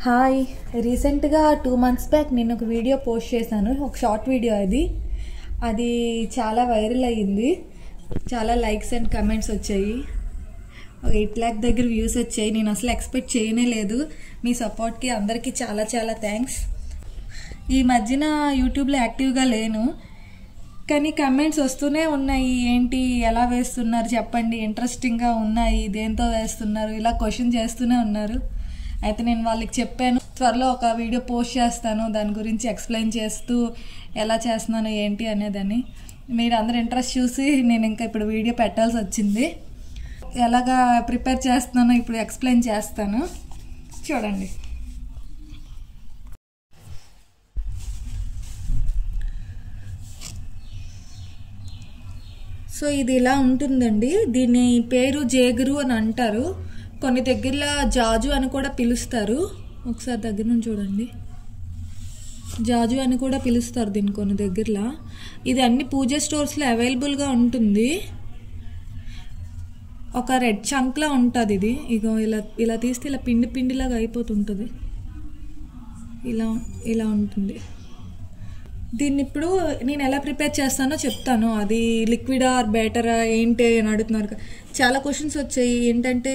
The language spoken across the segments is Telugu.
హాయ్, రీసెంట్గా 2 months బ్యాక్ నేను ఒక వీడియో పోస్ట్ చేశాను. ఒక షార్ట్ వీడియో అది చాలా వైరల్ అయ్యింది. చాలా లైక్స్ అండ్ కమెంట్స్ వచ్చాయి. 8 lakh దగ్గర వ్యూస్ వచ్చాయి. నేను అసలు ఎక్స్పెక్ట్ చేయనే లేదు. మీ సపోర్ట్కి అందరికీ చాలా చాలా థ్యాంక్స్. ఈ మధ్యన యూట్యూబ్లో యాక్టివ్గా లేను, కానీ కమెంట్స్ వస్తూనే ఉన్నాయి. ఏంటి, ఎలా వేస్తున్నారు చెప్పండి, ఇంట్రెస్టింగ్గా ఉన్నాయి, దేంతో వేస్తున్నారు, ఇలా క్వశ్చన్ చేస్తూనే ఉన్నారు. అయితే నేను వాళ్ళకి చెప్పాను, త్వరలో ఒక వీడియో పోస్ట్ చేస్తాను దాని గురించి ఎక్స్ప్లెయిన్ చేస్తూ ఎలా చేస్తున్నాను ఏంటి అనేదని. మీరు అందరు ఇంట్రెస్ట్ చూసి నేను ఇంకా ఇప్పుడు వీడియో పెట్టాల్సి వచ్చింది. ఎలాగా ప్రిపేర్ చేస్తున్నానో ఇప్పుడు ఎక్స్ప్లెయిన్ చేస్తాను, చూడండి. సో ఇది ఇలా ఉంటుందండి. దీని పేరు జేగురు అని అంటారు. కొన్ని దగ్గరలో జాజు అని కూడా పిలుస్తారు. ఒకసారి దగ్గర నుంచి చూడండి, జాజు అని కూడా పిలుస్తారు దీన్ని కొన్ని దగ్గరలో. ఇది అన్ని పూజ స్టోర్స్లో అవైలబుల్గా ఉంటుంది. ఒక రెడ్ చంక్లా ఉంటుంది ఇది. ఇగో ఇలా తీస్తే ఇలా పిండి పిండిలాగా అయిపోతుంటుంది. ఇలా ఉంటుంది. దీన్ని ఇప్పుడు నేను ఎలా ప్రిపేర్ చేస్తానో చెప్తాను. అది లిక్విడా ఆర్ బేటరా ఏంటి అని అడుగుతున్నారు. చాలా క్వశ్చన్స్ వచ్చాయి. ఏంటంటే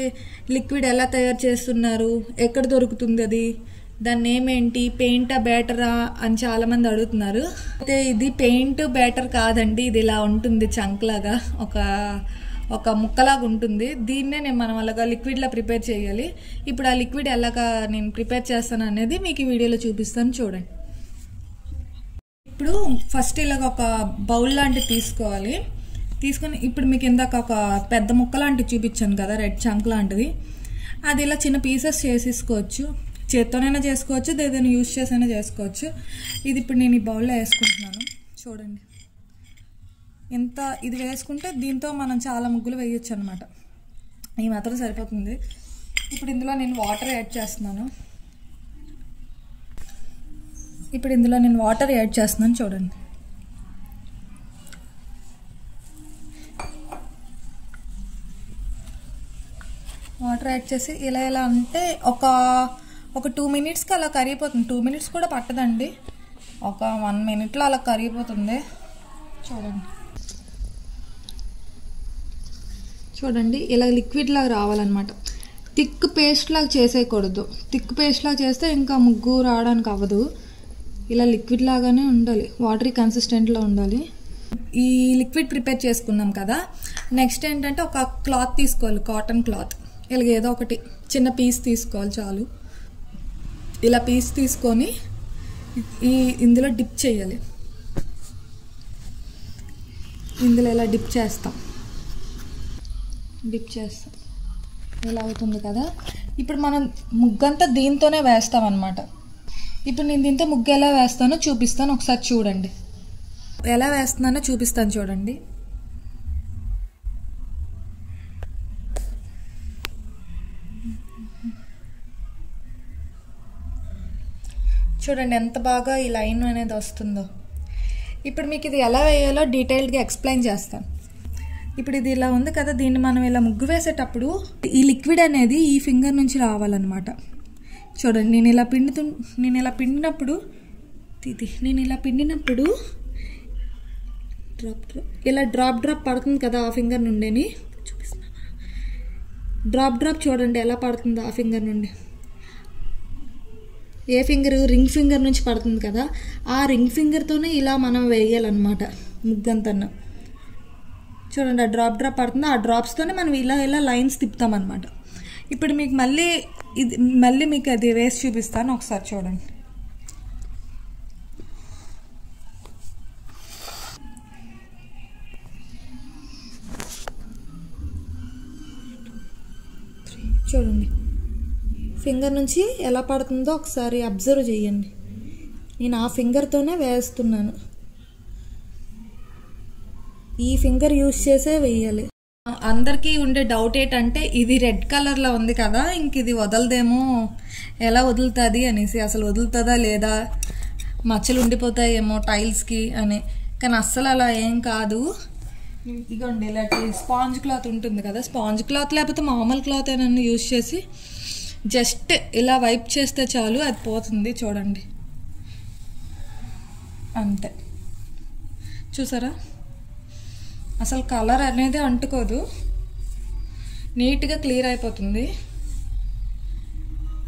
లిక్విడ్ ఎలా తయారు చేస్తున్నారు, ఎక్కడ దొరుకుతుంది, అది దాని నేమ్ ఏంటి, పెయింటా బేటరా అని చాలామంది అడుగుతున్నారు. అయితే ఇది పెయింట్ బేటర్ కాదండి. ఇది ఇలా ఉంటుంది, చంక్లాగా ఒక ముక్కలాగా ఉంటుంది. దీన్నే మనం అలాగా లిక్విడ్లా ప్రిపేర్ చేయాలి. ఇప్పుడు ఆ లిక్విడ్ ఎలాగా నేను ప్రిపేర్ చేస్తాను అనేది మీకు ఈ వీడియోలో చూపిస్తాను, చూడండి. ఇప్పుడు ఫస్ట్ ఇలాగ ఒక బౌల్ లాంటివి తీసుకోవాలి. తీసుకొని ఇప్పుడు మీకు ఇందాక ఒక పెద్ద ముక్క లాంటివి చూపించాను కదా, రెడ్ చంక్ లాంటిది. అది ఇలా చిన్న పీసెస్ చేసేసుకోవచ్చు. చేత్తోనైనా చేసుకోవచ్చు, ఏదైనా యూజ్ చేసైనా చేసుకోవచ్చు. ఇది ఇప్పుడు నేను ఈ బౌల్లో వేసుకుంటున్నాను, చూడండి. ఇది వేసుకుంటే దీంతో మనం చాలా ముగ్గులు వేయచ్చు అనమాట. ఈ మాత్రం సరిపోతుంది. ఇప్పుడు ఇందులో నేను వాటర్ యాడ్ చేస్తున్నాను. చూడండి. వాటర్ యాడ్ చేసి ఇలా అంటే ఒక 2 minutesకి అలా కరిగిపోతుంది. 2 minutes కూడా పట్టదండి, ఒక 1 minuteలో అలా కరిగిపోతుంది. చూడండి ఇలా లిక్విడ్ లాగా రావాలన్నమాట. థిక్ పేస్ట్ లాగా చేసేయకూడదు. థిక్ పేస్ట్ లాగా చేస్తే ఇంకా ముగ్గు రావడానికి అవ్వదు. ఇలా లిక్విడ్ లాగానే ఉండాలి, వాటరీ కన్సిస్టెంట్లో ఉండాలి. ఈ లిక్విడ్ ప్రిపేర్ చేసుకున్నాం కదా, నెక్స్ట్ ఏంటంటే ఒక క్లాత్ తీసుకోవాలి, కాటన్ క్లాత్. ఇలాగ ఏదో ఒకటి చిన్న పీస్ తీసుకోవాలి చాలు. ఇలా పీస్ తీసుకొని ఇందులో డిప్ చేయాలి. ఇందులో ఇలా డిప్ చేస్తాం. ఇలా అవుతుంది కదా. ఇప్పుడు మనం ముగ్గంతా దీంతోనే వేస్తాం అన్నమాట. ఇప్పుడు నేను దీంతో ముగ్గు ఎలా వేస్తానో చూపిస్తాను, ఒకసారి చూడండి. ఎలా వేస్తున్నానో చూపిస్తాను, చూడండి. చూడండి ఎంత బాగా ఈ లైన్ అనేది వస్తుందో. ఇప్పుడు మీకు ఇది ఎలా వేయాలో డీటెయిల్డ్గా ఎక్స్ప్లెయిన్ చేస్తాను. ఇప్పుడు ఇది ఇలా ఉంది కదా, దీన్ని మనం ఇలా ముగ్గు వేసేటప్పుడు ఈ లిక్విడ్ అనేది ఈ ఫింగర్ నుంచి రావాలన్నమాట. చూడండి, నేను ఇలా పిండినప్పుడు ఇలా డ్రాప్ పడుతుంది కదా ఆ ఫింగర్ నుండి. చూపిస్తున్నా, డ్రాప్ చూడండి ఎలా పడుతుందో ఆ ఫింగర్ నుండి. ఏ ఫింగర్, రింగ్ ఫింగర్ నుంచి పడుతుంది కదా, ఆ రింగ్ ఫింగర్తోనే ఇలా మనం వేయాలన్నమాట ముగ్గంతా. చూడండి ఆ డ్రాప్ పడుతుంది. ఆ డ్రాప్స్తోనే మనం ఇలా లైన్స్ తిప్పుతామన్నమాట. ఇప్పుడు మీకు మళ్ళీ మీకు అది వేసి చూపిస్తాను, ఒకసారి చూడండి. ఫింగర్ నుంచి ఎలా పడుతుందో ఒకసారి అబ్జర్వ్ చేయండి. నేను ఆ ఫింగర్తోనే వేస్తున్నాను. ఈ ఫింగర్ యూజ్ చేసే వేయాలి. అందరికీ ఉండే డౌట్ ఏంటంటే ఇది రెడ్ కలర్లో ఉంది కదా, ఇంక ఇది వదలదేమో, ఎలా వదులుతుంది అనేసి. అసలు వదులుతుందా లేదా, మచ్చలు ఉండిపోతాయేమో టైల్స్కి అని. కానీ అస్సలు అలా ఏం కాదు. ఇదిగోండి ఇలాంటి స్పాంజ్ క్లాత్ ఉంటుంది కదా, స్పాంజ్ క్లాత్ లేకపోతే మామూలు క్లాత్ అయినా యూజ్ చేసి జస్ట్ ఇలా వైప్ చేస్తే చాలు, అది పోతుంది. చూడండి, అంతే. చూసారా, అసలు కలర్ అనేది అంటుకోదు, నీట్గా క్లియర్ అయిపోతుంది.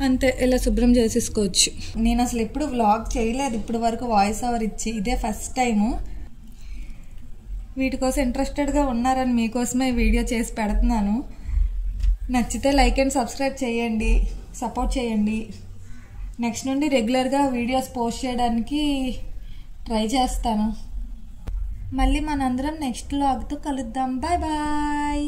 అంతే, ఇలా శుభ్రం చేసేసుకోవచ్చు. నేను అసలు ఎప్పుడు వ్లాగ్ చేయలేదు ఇప్పటి వరకు, వాయిస్ ఓవర్ ఇచ్చి, ఇదే ఫస్ట్ టైము. వీటి కోసం ఇంట్రెస్టెడ్గా ఉన్నారని మీకోసమే వీడియో చేసి పెడుతున్నాను. నచ్చితే లైక్ అండ్ సబ్స్క్రైబ్ చేయండి, సపోర్ట్ చేయండి. నెక్స్ట్ నుండి రెగ్యులర్గా వీడియోస్ పోస్ట్ చేయడానికి ట్రై చేస్తాను. మళ్ళీ మనందరం నెక్స్ట్ వ్లాగ్తో కలుద్దాం. Bye bye.